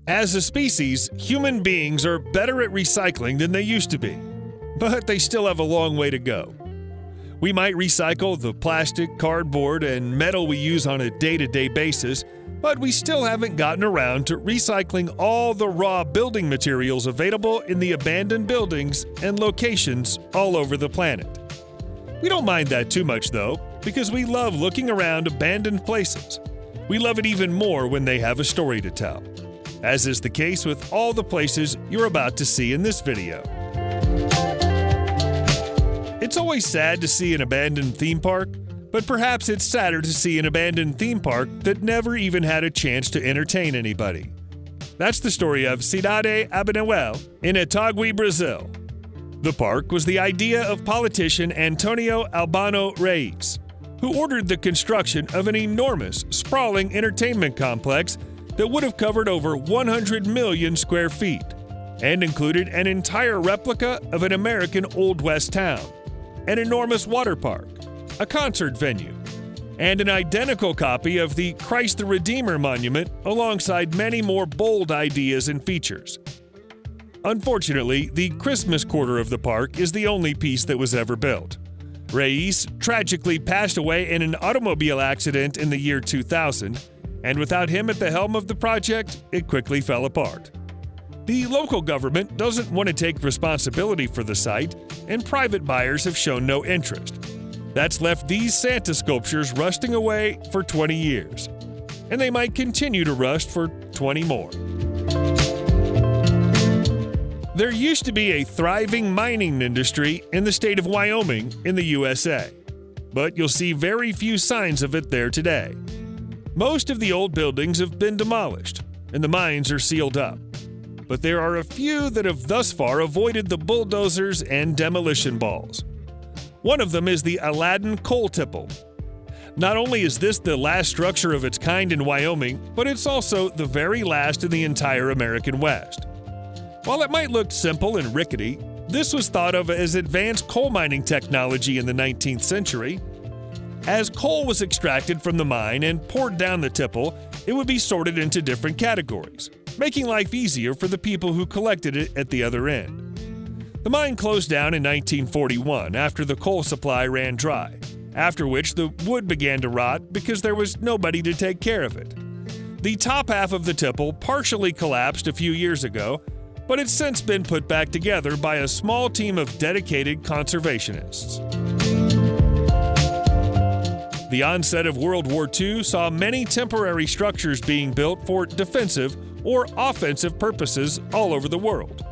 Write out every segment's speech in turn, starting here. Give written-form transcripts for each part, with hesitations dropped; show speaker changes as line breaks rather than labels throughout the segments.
As a species, human beings are better at recycling than they used to be, but they still have a long way to go. We might recycle the plastic, cardboard, and metal we use on a day-to-day basis, but we still haven't gotten around to recycling all the raw building materials available in the abandoned buildings and locations all over the planet. We don't mind that too much, though, because we love looking around abandoned places. We love it even more when they have a story to tell, as is the case with all the places you're about to see in this video. It's always sad to see an abandoned theme park, but perhaps it's sadder to see an abandoned theme park that never even had a chance to entertain anybody. That's the story of Cidade Abenahuel in Itagüí, Brazil. The park was the idea of politician Antonio Albano Reis, who ordered the construction of an enormous, sprawling entertainment complex that would have covered over 100 million square feet and included an entire replica of an American Old West town, an enormous water park, a concert venue, and an identical copy of the Christ the Redeemer monument alongside many more bold ideas and features. Unfortunately, the Christmas quarter of the park is the only piece that was ever built. Reis tragically passed away in an automobile accident in the year 2000, and without him at the helm of the project, it quickly fell apart. The local government doesn't want to take responsibility for the site, and private buyers have shown no interest. That's left these Santa sculptures rusting away for 20 years, and they might continue to rust for 20 more. There used to be a thriving mining industry in the state of Wyoming in the USA, but you'll see very few signs of it there today. Most of the old buildings have been demolished, and the mines are sealed up. But there are a few that have thus far avoided the bulldozers and demolition balls. One of them is the Laddin coal tipple. Not only is this the last structure of its kind in Wyoming, but it's also the very last in the entire American West. While it might look simple and rickety, this was thought of as advanced coal mining technology in the 19th century. As coal was extracted from the mine and poured down the tipple, it would be sorted into different categories, making life easier for the people who collected it at the other end. The mine closed down in 1941 after the coal supply ran dry, after which the wood began to rot because there was nobody to take care of it. The top half of the tipple partially collapsed a few years ago, but it's since been put back together by a small team of dedicated conservationists. The onset of World War II saw many temporary structures being built for defensive or offensive purposes all over the world.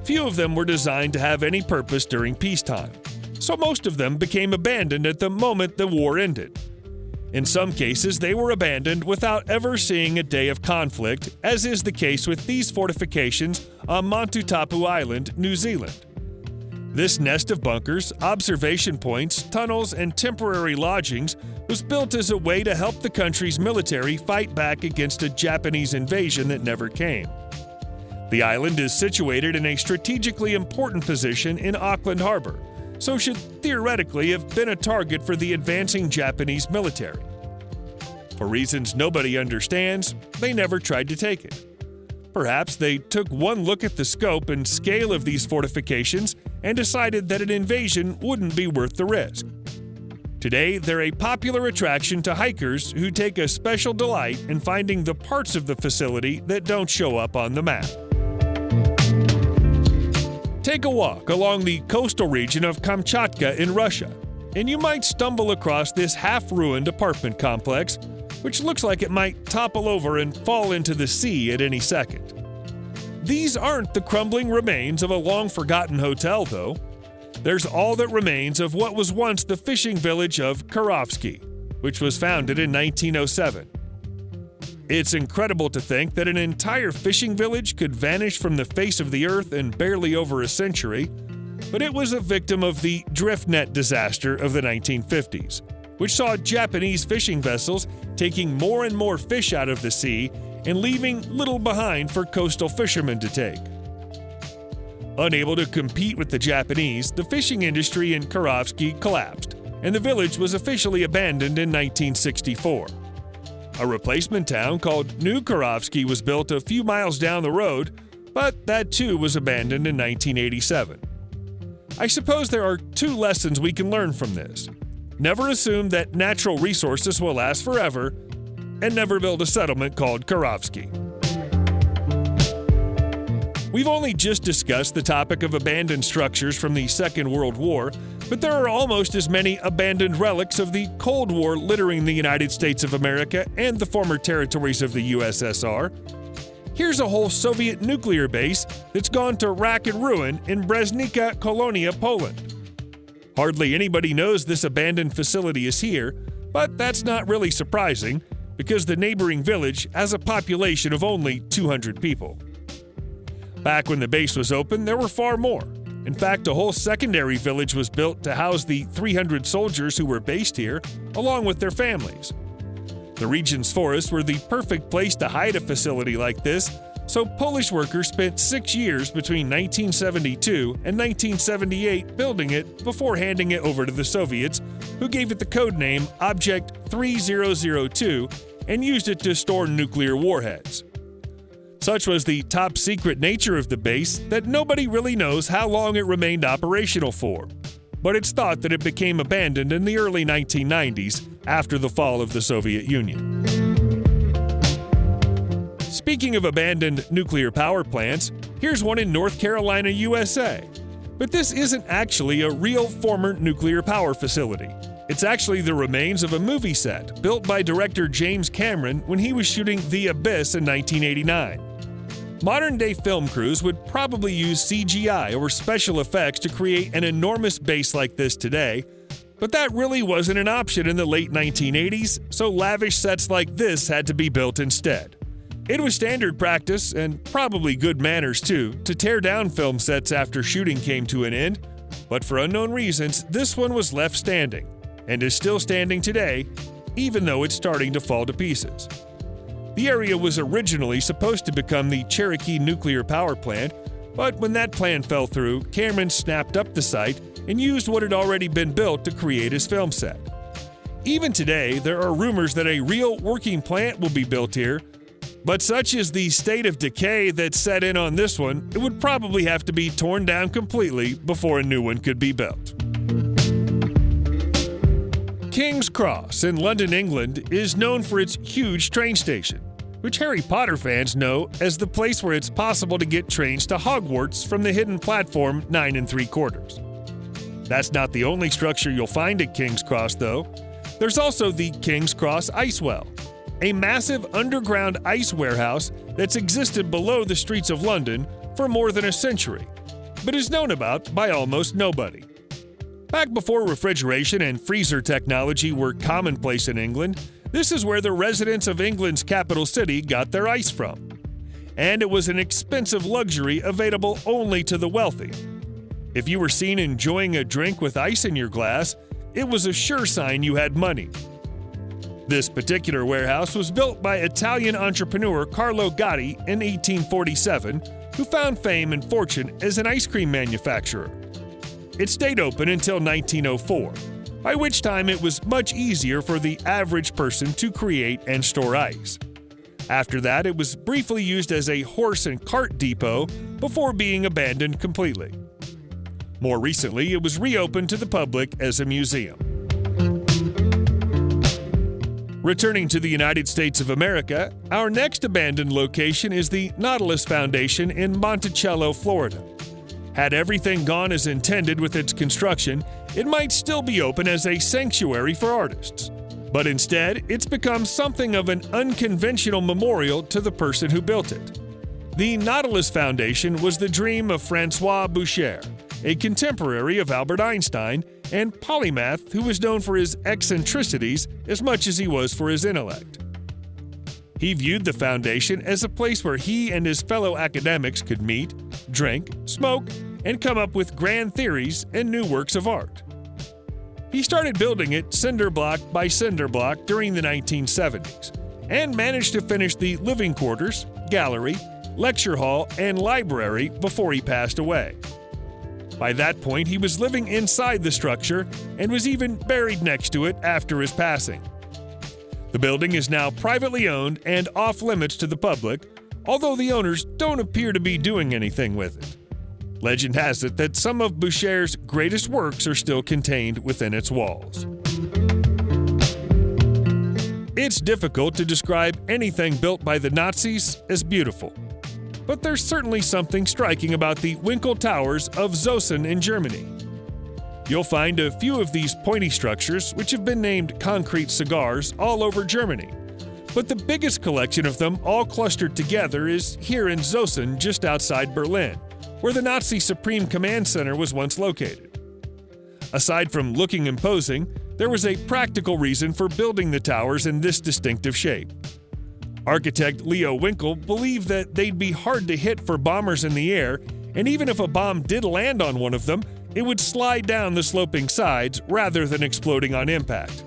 Few of them were designed to have any purpose during peacetime, so most of them became abandoned at the moment the war ended. In some cases, they were abandoned without ever seeing a day of conflict, as is the case with these fortifications on Montutapu Island, New Zealand. This nest of bunkers, observation points, tunnels, and temporary lodgings was built as a way to help the country's military fight back against a Japanese invasion that never came. The island is situated in a strategically important position in Auckland Harbor, so should theoretically have been a target for the advancing Japanese military. For reasons nobody understands, they never tried to take it. Perhaps they took one look at the scope and scale of these fortifications and decided that an invasion wouldn't be worth the risk. Today, they're a popular attraction to hikers who take a special delight in finding the parts of the facility that don't show up on the map. Take a walk along the coastal region of Kamchatka in Russia, and you might stumble across this half-ruined apartment complex, which looks like it might topple over and fall into the sea at any second. These aren't the crumbling remains of a long-forgotten hotel, though. There's all that remains of what was once the fishing village of Kurovsky, which was founded in 1907. It's incredible to think that an entire fishing village could vanish from the face of the earth in barely over a century, but it was a victim of the drift net disaster of the 1950s, which saw Japanese fishing vessels taking more and more fish out of the sea and leaving little behind for coastal fishermen to take. Unable to compete with the Japanese, the fishing industry in Kurovsky collapsed, and the village was officially abandoned in 1964. A replacement town called New Kurovsky was built a few miles down the road, but that too was abandoned in 1987. I suppose there are two lessons we can learn from this. Never assume that natural resources will last forever, and never build a settlement called Kurovsky. We've only just discussed the topic of abandoned structures from the Second World War, but there are almost as many abandoned relics of the Cold War littering the United States of America and the former territories of the USSR. Here's a whole Soviet nuclear base that's gone to rack and ruin in Breznica, Kolonia, Poland. Hardly anybody knows this abandoned facility is here, but that's not really surprising because the neighboring village has a population of only 200 people. Back when the base was open, there were far more. In fact, a whole secondary village was built to house the 300 soldiers who were based here, along with their families. The region's forests were the perfect place to hide a facility like this, so Polish workers spent 6 years between 1972 and 1978 building it before handing it over to the Soviets, who gave it the code name Object 3002 and used it to store nuclear warheads. Such was the top-secret nature of the base that nobody really knows how long it remained operational for, but it's thought that it became abandoned in the early 1990s after the fall of the Soviet Union. Speaking of abandoned nuclear power plants, here's one in North Carolina, USA. But this isn't actually a real former nuclear power facility. It's actually the remains of a movie set built by director James Cameron when he was shooting The Abyss in 1989. Modern-day film crews would probably use CGI or special effects to create an enormous base like this today, but that really wasn't an option in the late 1980s, so lavish sets like this had to be built instead. It was standard practice, and probably good manners too, to tear down film sets after shooting came to an end, but for unknown reasons, this one was left standing, and is still standing today, even though it's starting to fall to pieces. The area was originally supposed to become the Cherokee nuclear power plant, but when that plan fell through, Cameron snapped up the site and used what had already been built to create his film set. Even today, there are rumors that a real working plant will be built here, but such is the state of decay that set in on this one, it would probably have to be torn down completely before a new one could be built. King's Cross in London, England is known for its huge train station, which Harry Potter fans know as the place where it's possible to get trains to Hogwarts from the hidden platform 9 3/4. That's not the only structure you'll find at King's Cross, though. There's also the King's Cross Ice Well, a massive underground ice warehouse that's existed below the streets of London for more than a century, but is known about by almost nobody. Back before refrigeration and freezer technology were commonplace in England, this is where the residents of England's capital city got their ice from. And it was an expensive luxury available only to the wealthy. If you were seen enjoying a drink with ice in your glass, it was a sure sign you had money. This particular warehouse was built by Italian entrepreneur Carlo Gatti in 1847, who found fame and fortune as an ice cream manufacturer. It stayed open until 1904, by which time it was much easier for the average person to create and store ice. After that, it was briefly used as a horse and cart depot before being abandoned completely. More recently, it was reopened to the public as a museum. Returning to the United States of America, our next abandoned location is the Nautilus Foundation in Monticello, Florida. Had everything gone as intended with its construction, it might still be open as a sanctuary for artists. But instead, it's become something of an unconventional memorial to the person who built it. The Nautilus Foundation was the dream of Francois Boucher, a contemporary of Albert Einstein and polymath who was known for his eccentricities as much as he was for his intellect. He viewed the foundation as a place where he and his fellow academics could meet, drink, smoke, and come up with grand theories and new works of art. He started building it cinder block by cinder block during the 1970s and managed to finish the living quarters, gallery, lecture hall, and library before he passed away. By that point, he was living inside the structure and was even buried next to it after his passing. The building is now privately owned and off-limits to the public, although the owners don't appear to be doing anything with it. Legend has it that some of Boucher's greatest works are still contained within its walls. It's difficult to describe anything built by the Nazis as beautiful, but there's certainly something striking about the Winkle Towers of Zosen in Germany. You'll find a few of these pointy structures, which have been named concrete cigars, all over Germany. But the biggest collection of them all clustered together is here in Zosen, just outside Berlin, where the Nazi Supreme Command Center was once located. Aside from looking imposing, there was a practical reason for building the towers in this distinctive shape. Architect Leo Winkle believed that they'd be hard to hit for bombers in the air, and even if a bomb did land on one of them, it would slide down the sloping sides rather than exploding on impact.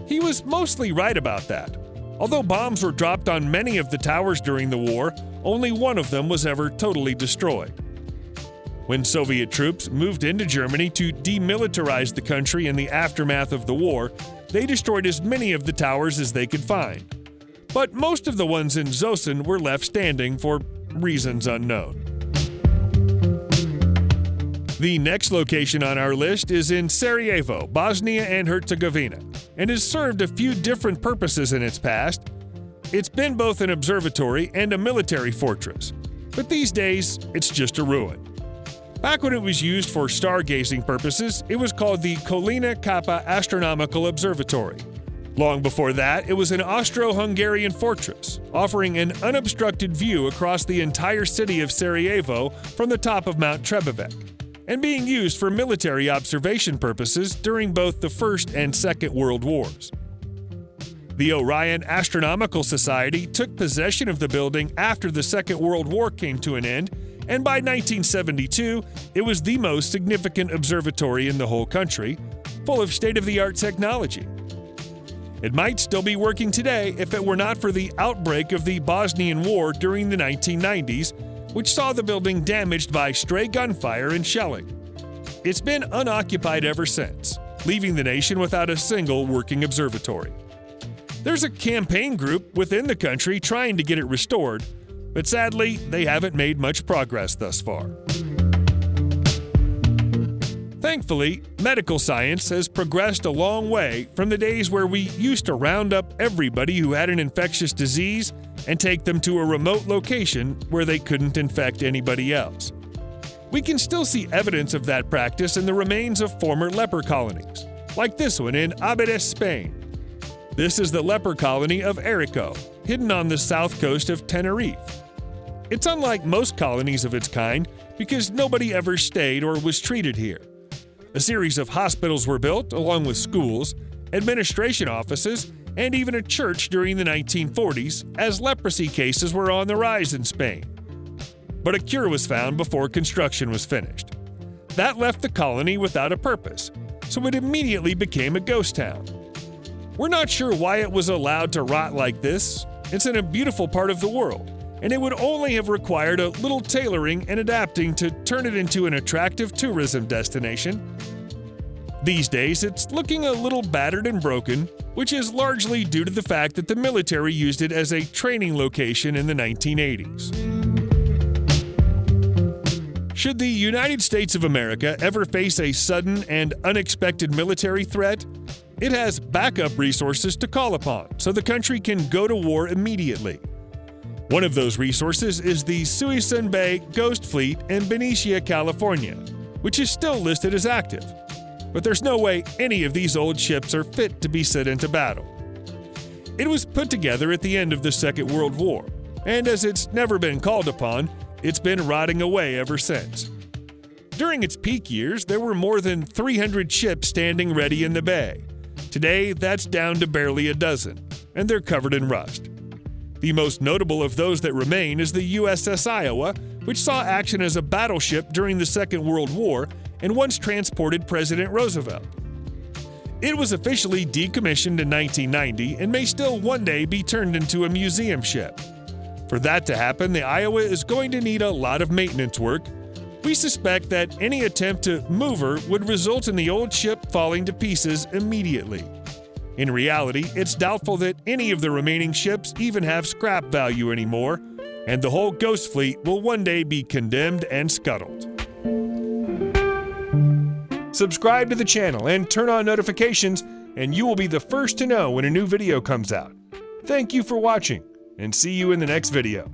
He was mostly right about that. Although bombs were dropped on many of the towers during the war, only one of them was ever totally destroyed. When Soviet troops moved into Germany to demilitarize the country in the aftermath of the war, they destroyed as many of the towers as they could find. But most of the ones in Zosen were left standing for reasons unknown. The next location on our list is in Sarajevo, Bosnia and Herzegovina, and has served a few different purposes in its past. It's been both an observatory and a military fortress, but these days it's just a ruin. Back when it was used for stargazing purposes, it was called the Kappa Astronomical Observatory. Long before that, it was an Austro-Hungarian fortress, offering an unobstructed view across the entire city of Sarajevo from the top of Mount Trebovec, and being used for military observation purposes during both the First and Second World Wars. The Orion Astronomical Society took possession of the building after the Second World War came to an end, and by 1972, it was the most significant observatory in the whole country, full of state-of-the-art technology. It might still be working today if it were not for the outbreak of the Bosnian War during the 1990s, which saw the building damaged by stray gunfire and shelling. It's been unoccupied ever since, leaving the nation without a single working observatory. There's a campaign group within the country trying to get it restored, but sadly, they haven't made much progress thus far. Thankfully, medical science has progressed a long way from the days where we used to round up everybody who had an infectious disease and take them to a remote location where they couldn't infect anybody else. We can still see evidence of that practice in the remains of former leper colonies, like this one in Abedes, Spain. This is the leper colony of Erico, hidden on the south coast of Tenerife. It's unlike most colonies of its kind because nobody ever stayed or was treated here. A series of hospitals were built, along with schools, administration offices, and even a church during the 1940s, as leprosy cases were on the rise in Spain. But a cure was found before construction was finished. That left the colony without a purpose, so it immediately became a ghost town. We're not sure why it was allowed to rot like this. It's in a beautiful part of the world, and it would only have required a little tailoring and adapting to turn it into an attractive tourism destination. These days, it's looking a little battered and broken, which is largely due to the fact that the military used it as a training location in the 1980s. Should the United States of America ever face a sudden and unexpected military threat, it has backup resources to call upon so the country can go to war immediately. One of those resources is the Suisun Bay Ghost Fleet in Benicia, California, which is still listed as active. But there's no way any of these old ships are fit to be sent into battle. It was put together at the end of the Second World War, and as it's never been called upon, it's been rotting away ever since. During its peak years, there were more than 300 ships standing ready in the bay. Today, that's down to barely a dozen, and they're covered in rust. The most notable of those that remain is the USS Iowa, which saw action as a battleship during the Second World War and once transported President Roosevelt. It was officially decommissioned in 1990 and may still one day be turned into a museum ship. For that to happen, the Iowa is going to need a lot of maintenance work. We suspect that any attempt to move her would result in the old ship falling to pieces immediately. In reality, it's doubtful that any of the remaining ships even have scrap value anymore, and the whole Ghost Fleet will one day be condemned and scuttled. Subscribe to the channel and turn on notifications, and you will be the first to know when a new video comes out. Thank you for watching, and see you in the next video.